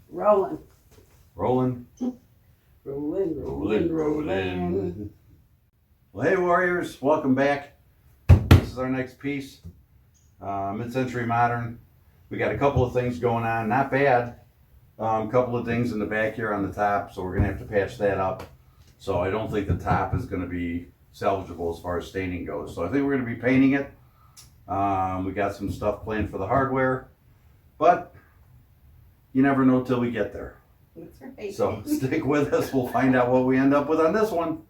Rolling. Rolling. Rolling. Well, hey Warriors, welcome back. This is our next piece. Mid-century modern. We got a couple of things going on, not bad. A couple of things in the back here on the top, so we're gonna have to patch that up. So I don't think the top is gonna be salvageable as far as staining goes. So I think we're gonna be painting it. We got some stuff planned for the hardware, but you never know till we get there. That's right. So stick with us, we'll find out what we end up with on this one.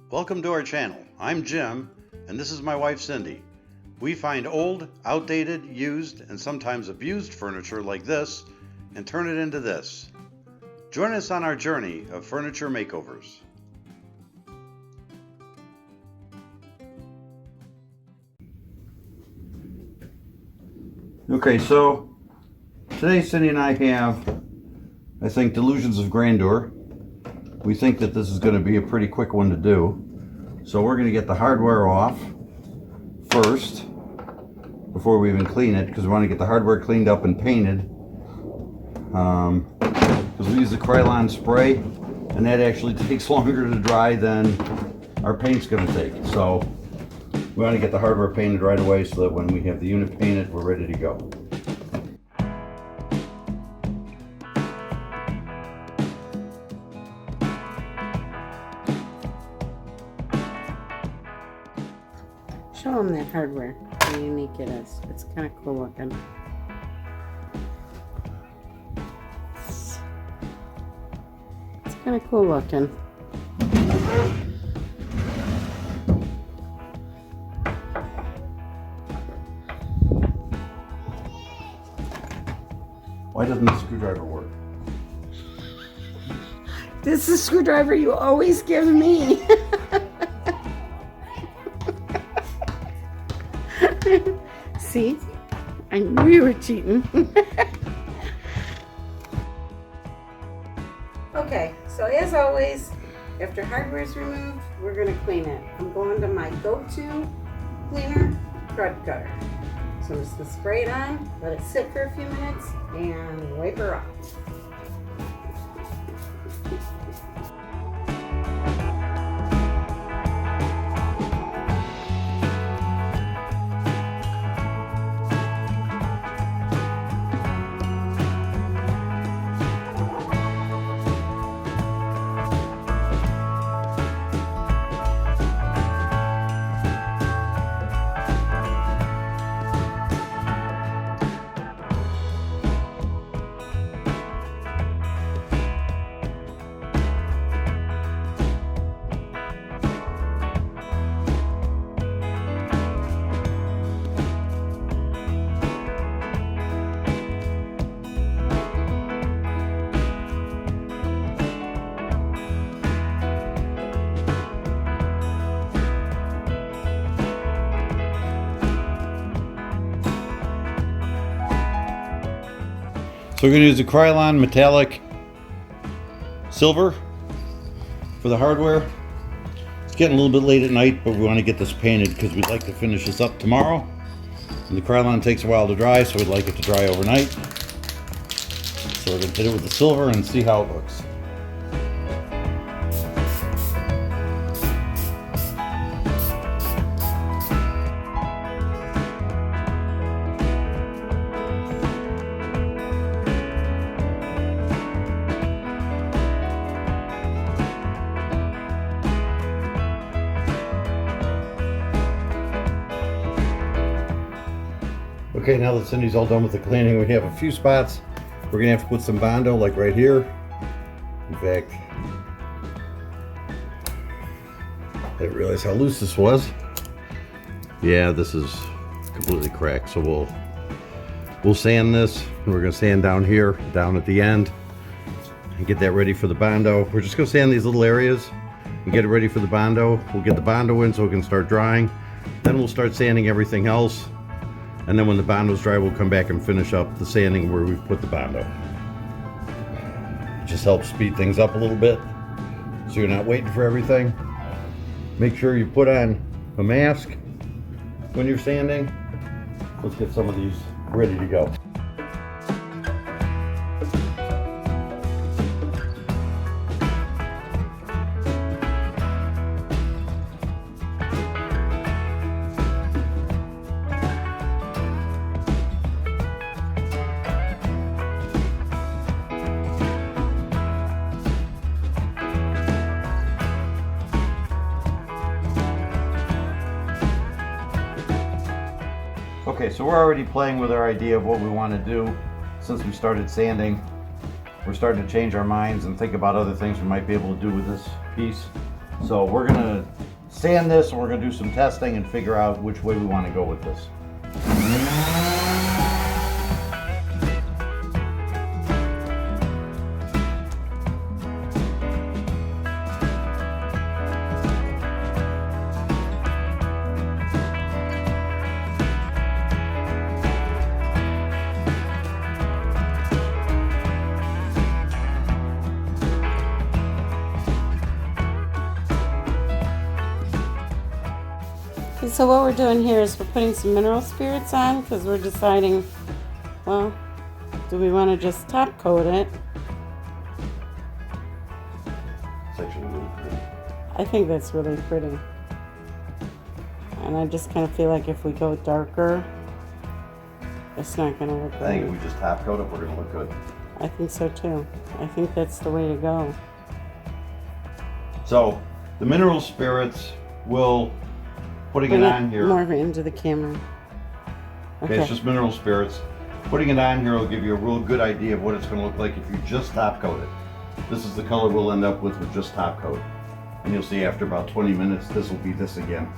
Welcome to our channel. I'm Jim, and this is my wife Cindy. We find old, outdated, used, and sometimes abused furniture like this and turn it into this. Join us on our journey of furniture makeovers. Okay, so today Cindy and I have, I think, delusions of grandeur. We think that this is going to be a pretty quick one to do. So we're going to get the hardware off first before we even clean it, because we want to get the hardware cleaned up and painted. Because we use the Krylon spray, and that actually takes longer to dry than our paint's going to take. So we want to get the hardware painted right away so that when we have the unit painted, we're ready to go. Show them that hardware, how unique it is. It's kind of cool looking. It's kind of cool looking. Why doesn't the screwdriver work? This is the screwdriver you always give me. See? I knew you were cheating. Okay, so as always, after hardware is removed, we're going to clean it. I'm going to my go-to cleaner, crud cutter. So I'm just going to spray it on, let it sit for a few minutes, and wipe her off. So we're going to use the Krylon metallic silver for the hardware. It's getting a little bit late at night, but we want to get this painted because we'd like to finish this up tomorrow. And the Krylon takes a while to dry, so we'd like it to dry overnight. So we're going to hit it with the silver and see how it looks. Okay, now that Cindy's all done with the cleaning, we have a few spots we're gonna have to put some Bondo, like right here. In fact, I didn't realize how loose this was. Yeah, this is completely cracked, so we'll sand this, and we're gonna sand down here, down at the end, and get that ready for the Bondo. We're just gonna sand these little areas and get it ready for the Bondo. We'll get the Bondo in so it can start drying. Then we'll start sanding everything else. And then when the Bondo's dry, we'll come back and finish up the sanding where we've put the Bondo. It just helps speed things up a little bit, so you're not waiting for everything. Make sure you put on a mask when you're sanding. Let's get some of these ready to go. Okay, so we're already playing with our idea of what we want to do since we started sanding. We're starting to change our minds and think about other things we might be able to do with this piece. So we're gonna sand this and we're gonna do some testing and figure out which way we want to go with this. So what we're doing here is we're putting some mineral spirits on because we're deciding, well, do we want to just top coat it? It's actually really pretty. I think that's really pretty. And I just kind of feel like if we go darker, it's not going to look I think if good. we just top coat it, we're gonna look good. I think so too. I think that's the way to go. So the mineral spirits will, putting it Bring on here. more into the camera. Okay, it's just mineral spirits. Putting it on here will give you a real good idea of what it's going to look like if you just top coat it. This is the color we'll end up with just top coat. And you'll see after about 20 minutes, this will be this again.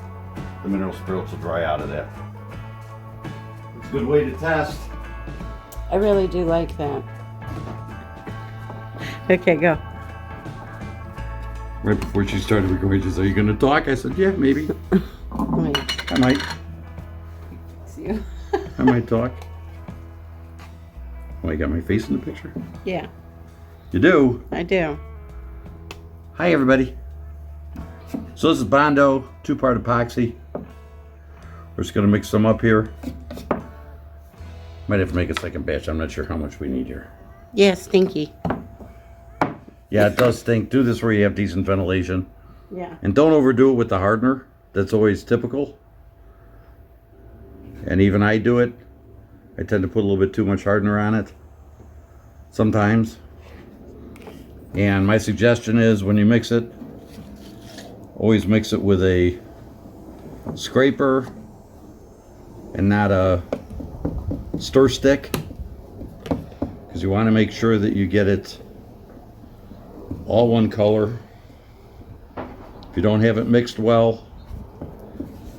The mineral spirits will dry out of that. It's a good way to test. I really do like that. Okay, go. Right before she started recording, she said, "Are you going to talk?" I said, "Yeah, maybe. Wait, I might. see you. I might talk." Oh, you got my face in the picture? Yeah, You do? I do. Hi, everybody. So this is Bondo, 2-part epoxy. We're just going to mix them up here. Might have to make a second batch. I'm not sure how much we need here. Yeah, stinky. Yeah, it does stink. Do this where you have decent ventilation. Yeah. And don't overdo it with the hardener. That's always typical. And even I do it. I tend to put a little bit too much hardener on it sometimes. And my suggestion is when you mix it, always mix it with a scraper and not a stir stick, because you want to make sure that you get it all one color. If you don't have it mixed well,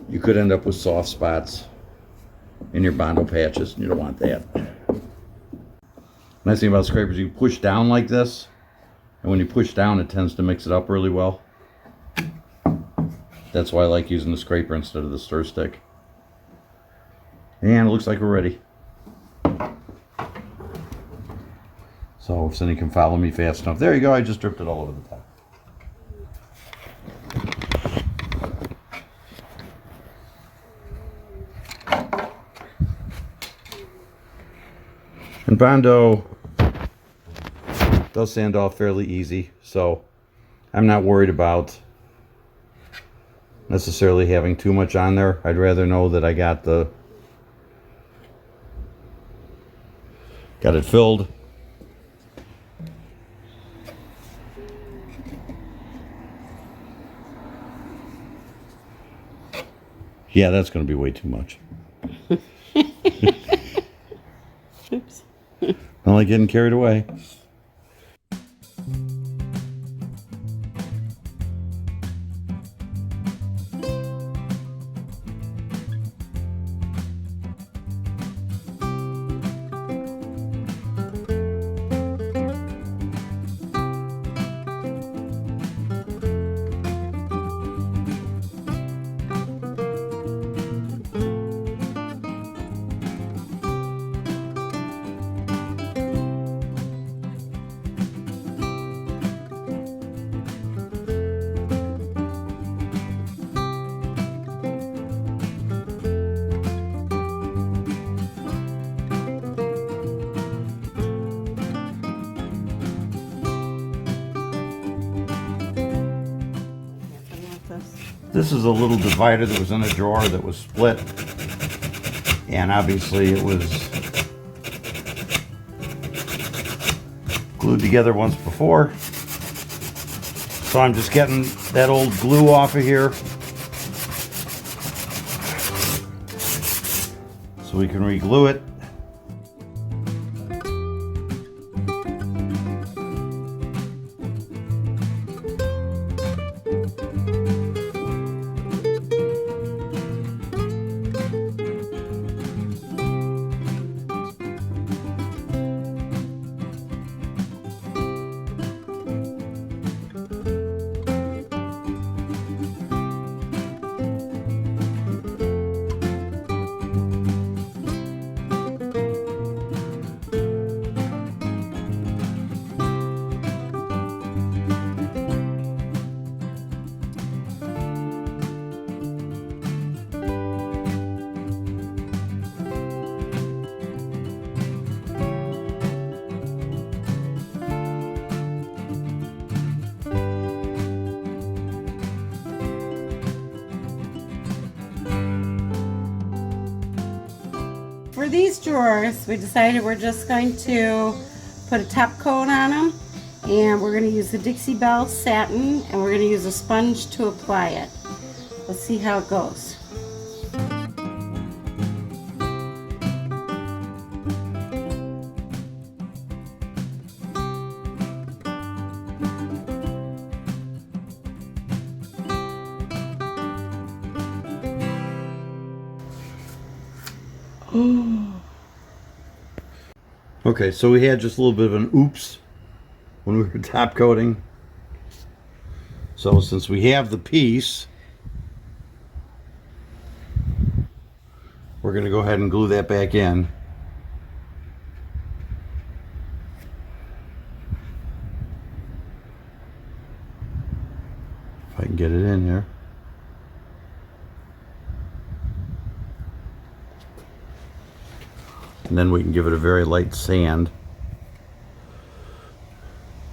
you could end up with soft spots in your Bondo patches, and you don't want that. Nice thing about scrapers, you push down like this, and when you push down, it tends to mix it up really well. That's why I like using the scraper instead of the stir stick. And it looks like we're ready. So if Cindy can follow me fast enough. There you go, I just dripped it all over the top. And Bondo does sand off fairly easy, so I'm not worried about necessarily having too much on there. I'd rather know that I got it filled. Yeah, that's going to be way too much. Oops. Don't like getting carried away. This is a little divider that was in a drawer that was split, and obviously it was glued together once before. So I'm just getting that old glue off of here. so we can re-glue it. For these drawers, we decided we're just going to put a top coat on them, and we're going to use the Dixie Belle satin, and we're going to use a sponge to apply it. Let's see how it goes. Okay, so we had just a little bit of an oops when we were top coating. So since we have the piece, we're going to go ahead and glue that back in. If I can get it in here. And then we can give it a very light sand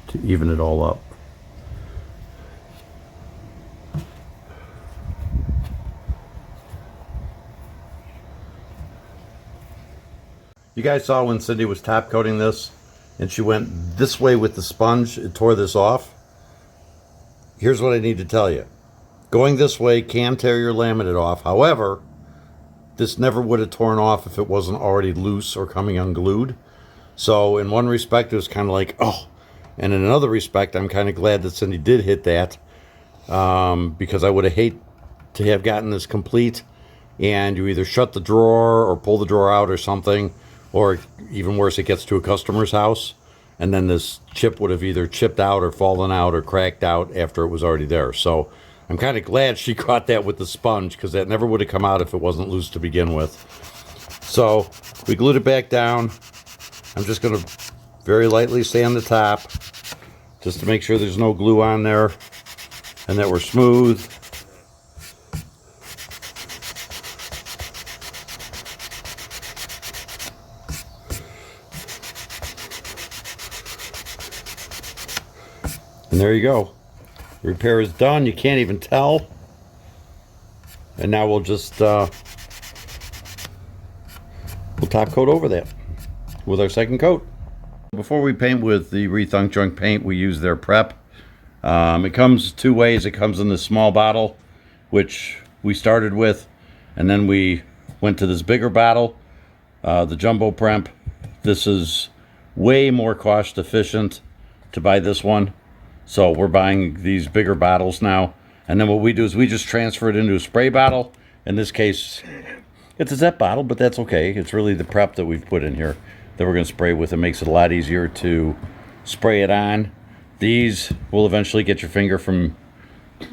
to even it all up. You guys saw when Cindy was top coating this and she went this way with the sponge, it tore this off. Here's what I need to tell you. Going this way can tear your laminate off. However, this never would have torn off if it wasn't already loose or coming unglued. So in one respect, it was kind of like, oh. And in another respect, I'm kind of glad that Cindy did hit that, because I would have hated to have gotten this complete and you either shut the drawer or pull the drawer out or something, or even worse, it gets to a customer's house and then this chip would have either chipped out or fallen out or cracked out after it was already there. So I'm kind of glad she caught that with the sponge, because that never would have come out if it wasn't loose to begin with. So we glued it back down. I'm just going to very lightly sand the top just to make sure there's no glue on there and that we're smooth. And there you go. The repair is done. You can't even tell. And now we'll just we'll top coat over that with our second coat. Before we paint with the Rethunk Junk paint, we use their prep. It comes two ways. It comes in this small bottle, which we started with, and then we went to this bigger bottle, the jumbo prep. This is way more cost efficient to buy this one. So we're buying these bigger bottles now. And then what we do is we just transfer it into a spray bottle. In this case, it's a Zep bottle, but that's okay. It's really the prep that we've put in here that we're going to spray with. It makes it a lot easier to spray it on. These will eventually get your finger from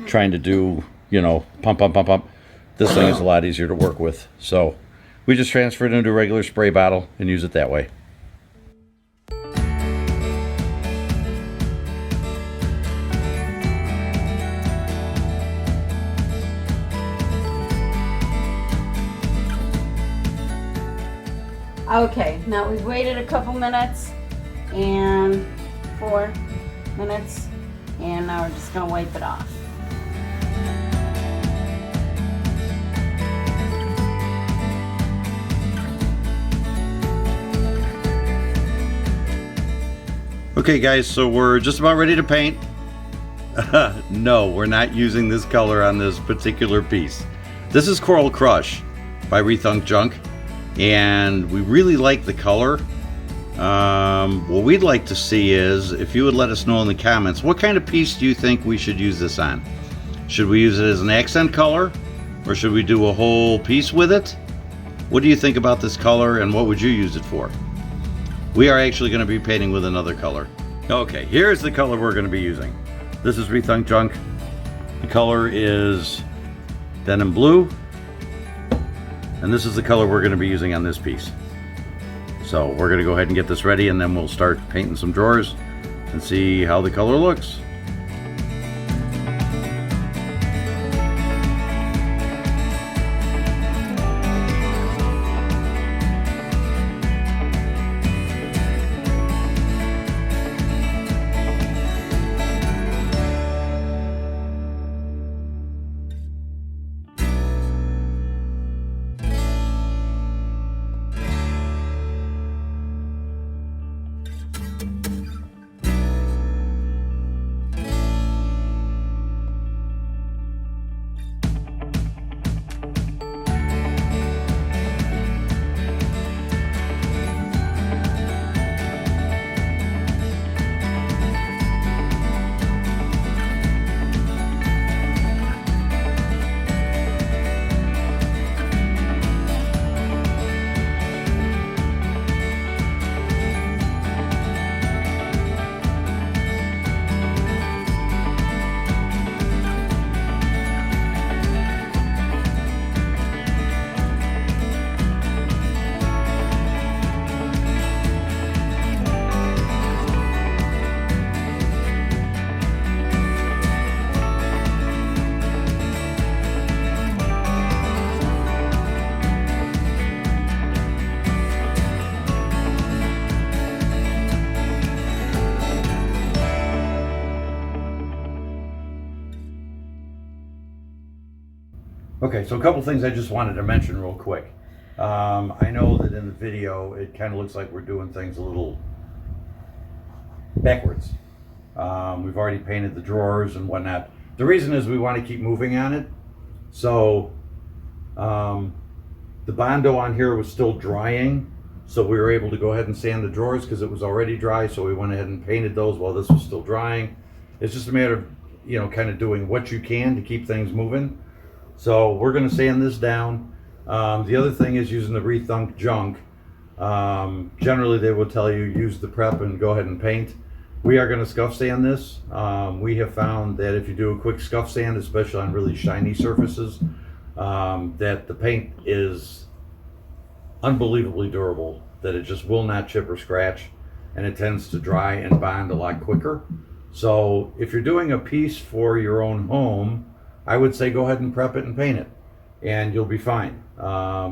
trying to do, you know, pump, pump, pump, pump. This thing is a lot easier to work with. So we just transfer it into a regular spray bottle and use it that way. Okay, now we've waited a couple minutes, and 4 minutes, and now we're just gonna wipe it off. Okay guys, so we're just about ready to paint. No, we're not using this color on this particular piece. This is Coral Crush by Rethunk Junk. and we really like the color. What we'd like to see is if you would let us know in the comments, what kind of piece do you think we should use this on? Should we use it as an accent color, or should we do a whole piece with it? What do you think about this color, and what would you use it for? We are actually going to be painting with another color. Okay, here's the color we're going to be using. This is Rethunk Junk. The color is denim blue, and this is the color we're going to be using on this piece. So we're going to go ahead and get this ready, and then we'll start painting some drawers and see how the color looks. Okay, so a couple things I just wanted to mention real quick. I know that in the video it kind of looks like we're doing things a little backwards. We've already painted the drawers and whatnot. The reason is we want to keep moving on it. So the Bondo on here was still drying, so we were able to go ahead and sand the drawers because it was already dry, so we went ahead and painted those while this was still drying. It's just a matter of, you know, kind of doing what you can to keep things moving. So we're going to sand this down. The other thing is using the Rethunk Junk. Generally they will tell you use the prep and go ahead and paint. We are going to scuff sand this. We have found that if you do a quick scuff sand, especially on really shiny surfaces, that the paint is unbelievably durable, that it just will not chip or scratch, and it tends to dry and bond a lot quicker. So if you're doing a piece for your own home, I would say go ahead and prep it and paint it, and you'll be fine.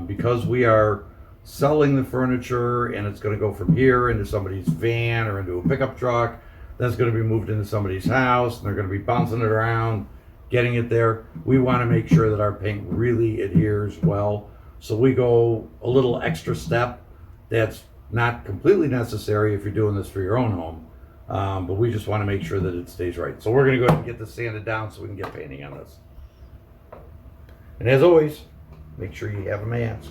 Because we are selling the furniture and it's going to go from here into somebody's van or into a pickup truck, then it's going to be moved into somebody's house, and they're going to be bouncing it around, getting it there. We want to make sure that our paint really adheres well. So we go a little extra step that's not completely necessary if you're doing this for your own home. But we just want to make sure that it stays right. So we're going to go ahead and get this sanded down so we can get painting on this. And as always, make sure you have a mask.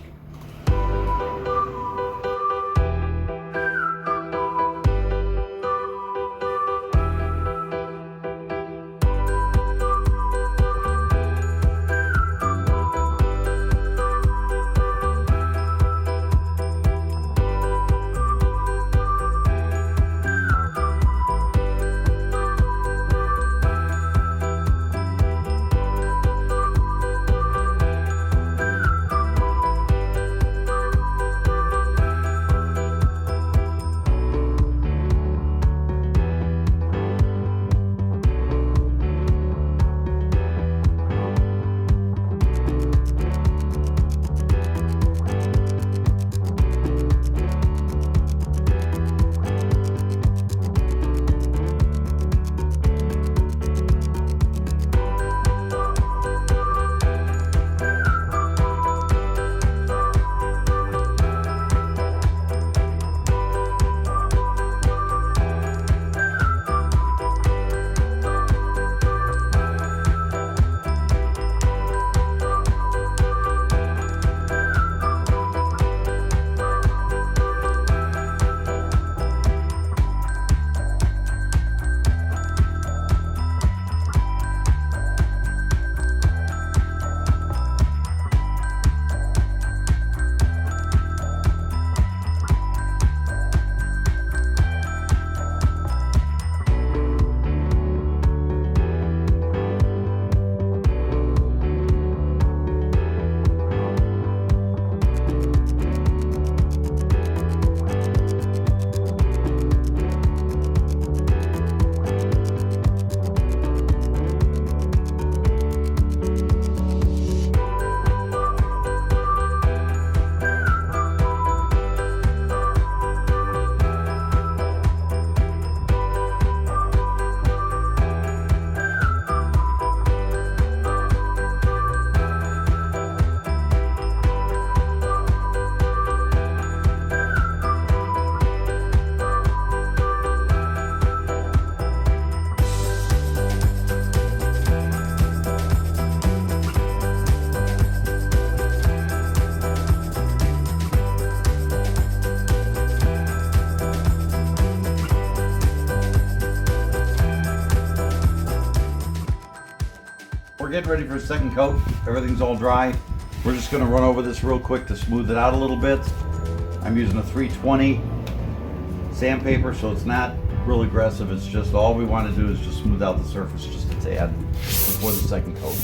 getting ready for a second coat. Everything's all dry. We're just gonna run over this real quick to smooth it out a little bit. I'm using a 320 sandpaper, so it's not real aggressive. It's just all we want to do is just smooth out the surface just a tad before the second coat.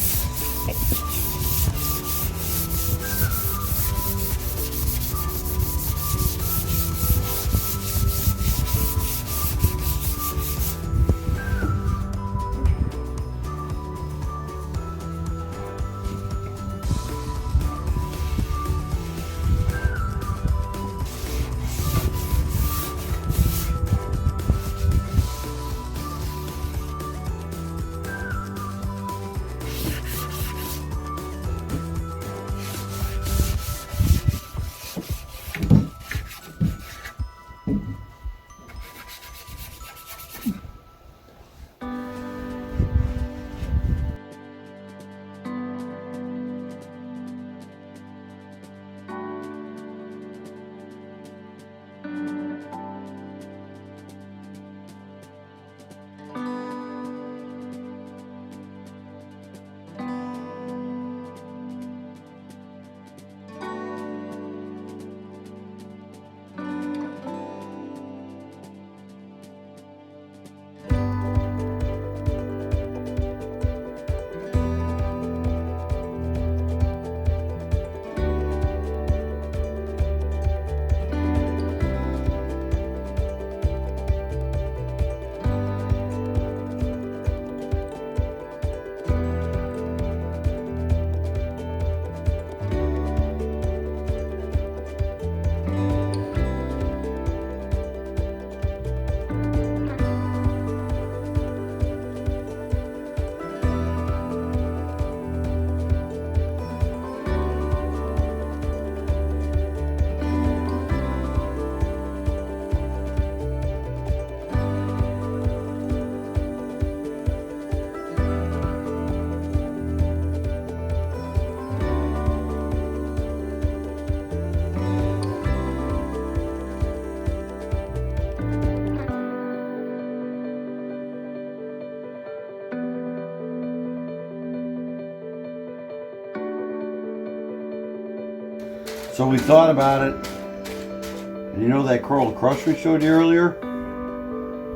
So we thought about it, and you know that coral crush we showed you earlier?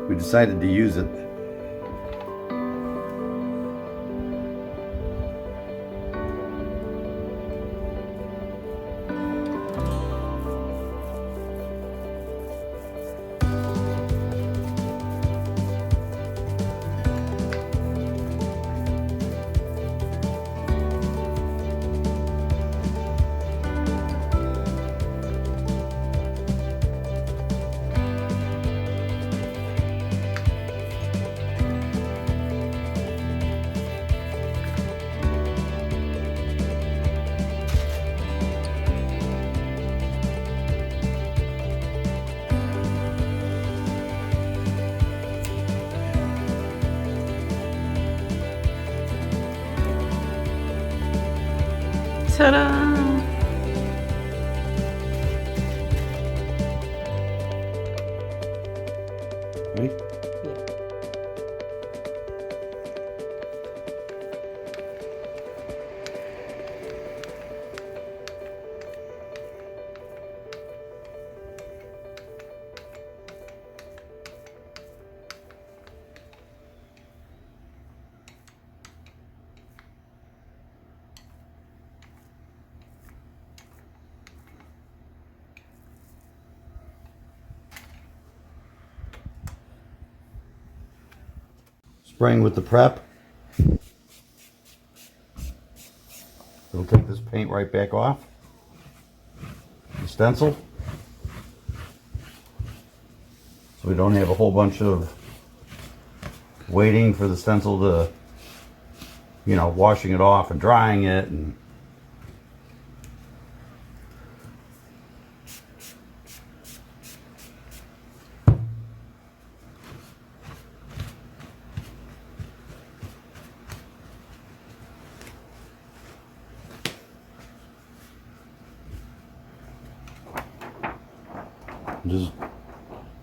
We decided to use it. Ta-da! Ready? Spraying with the prep. It'll take this paint right back off. The stencil. So we don't have a whole bunch of waiting for the stencil to, you know, washing it off and drying it and just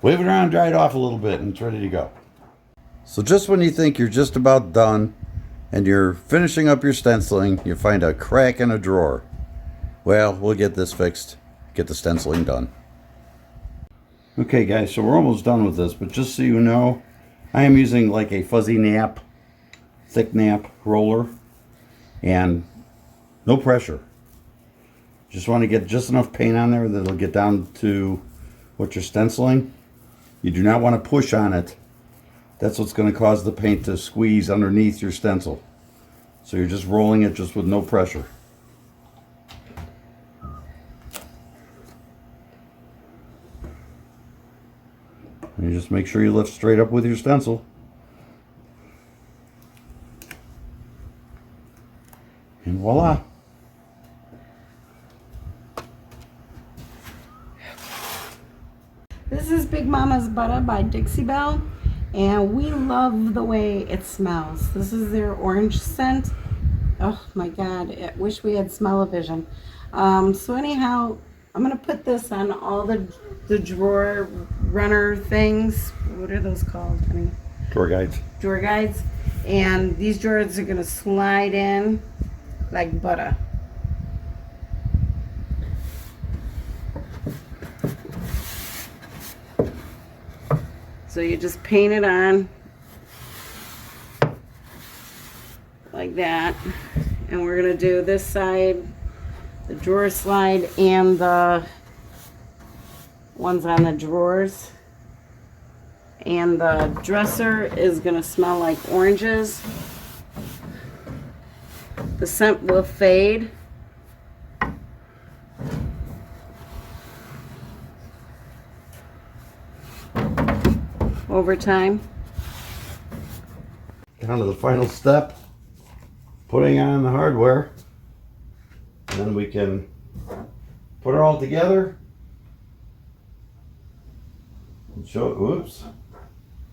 wave it around, dry it off a little bit, and it's ready to go. So just when you think you're just about done, and you're finishing up your stenciling, you find a crack in a drawer. Well, we'll get this fixed, get the stenciling done. Okay guys, so we're almost done with this, but just so you know, I am using like a fuzzy nap, thick nap roller, and no pressure. Just want to get just enough paint on there that it'll get down to what you're stenciling. You do not want to push on it. That's what's going to cause the paint to squeeze underneath your stencil. So you're just rolling it just with no pressure. And you just make sure you lift straight up with your stencil. And voila. This is Big Mama's Butter by Dixie Belle, and we love the way it smells. This is their orange scent. Oh my God, I wish we had smell-o-vision. So anyhow, I'm gonna put this on all the drawer runner things. What are those called? I mean, Drawer guides. Drawer guides. And these drawers are gonna slide in like butter. So you just paint it on like that. And we're gonna do this side, the drawer slide, and the ones on the drawers. And the dresser is gonna smell like oranges. The scent will fade. Over time. Down to the final step, putting on the hardware. And then we can put it all together. And show, oops.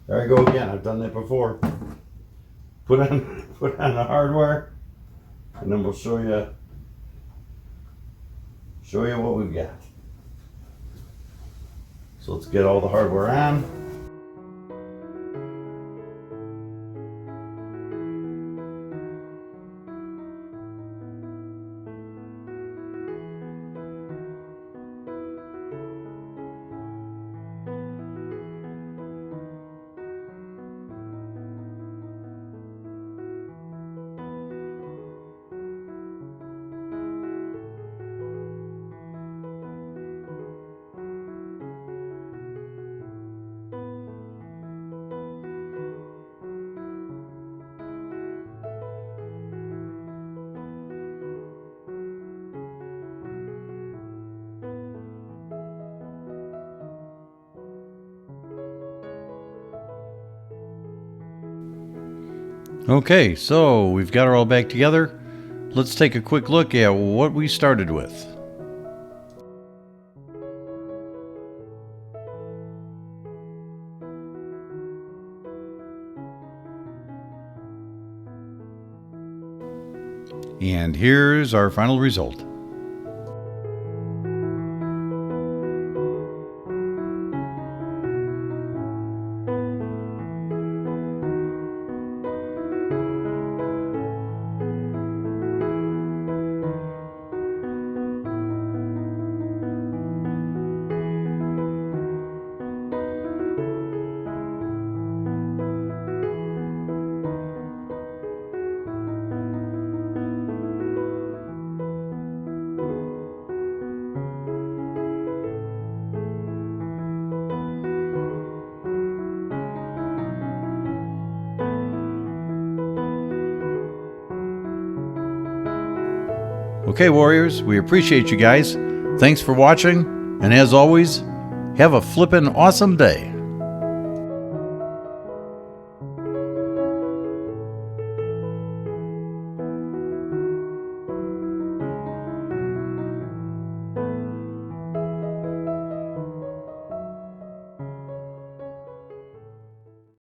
There I go again, I've done that before. Put on the hardware, and then we'll show you what we've got. So let's get all the hardware on. Okay, so we've got her all back together. Let's take a quick look at what we started with. And here's our final result. Okay, Warriors, we appreciate you guys. Thanks for watching, and as always, have a flippin' awesome day.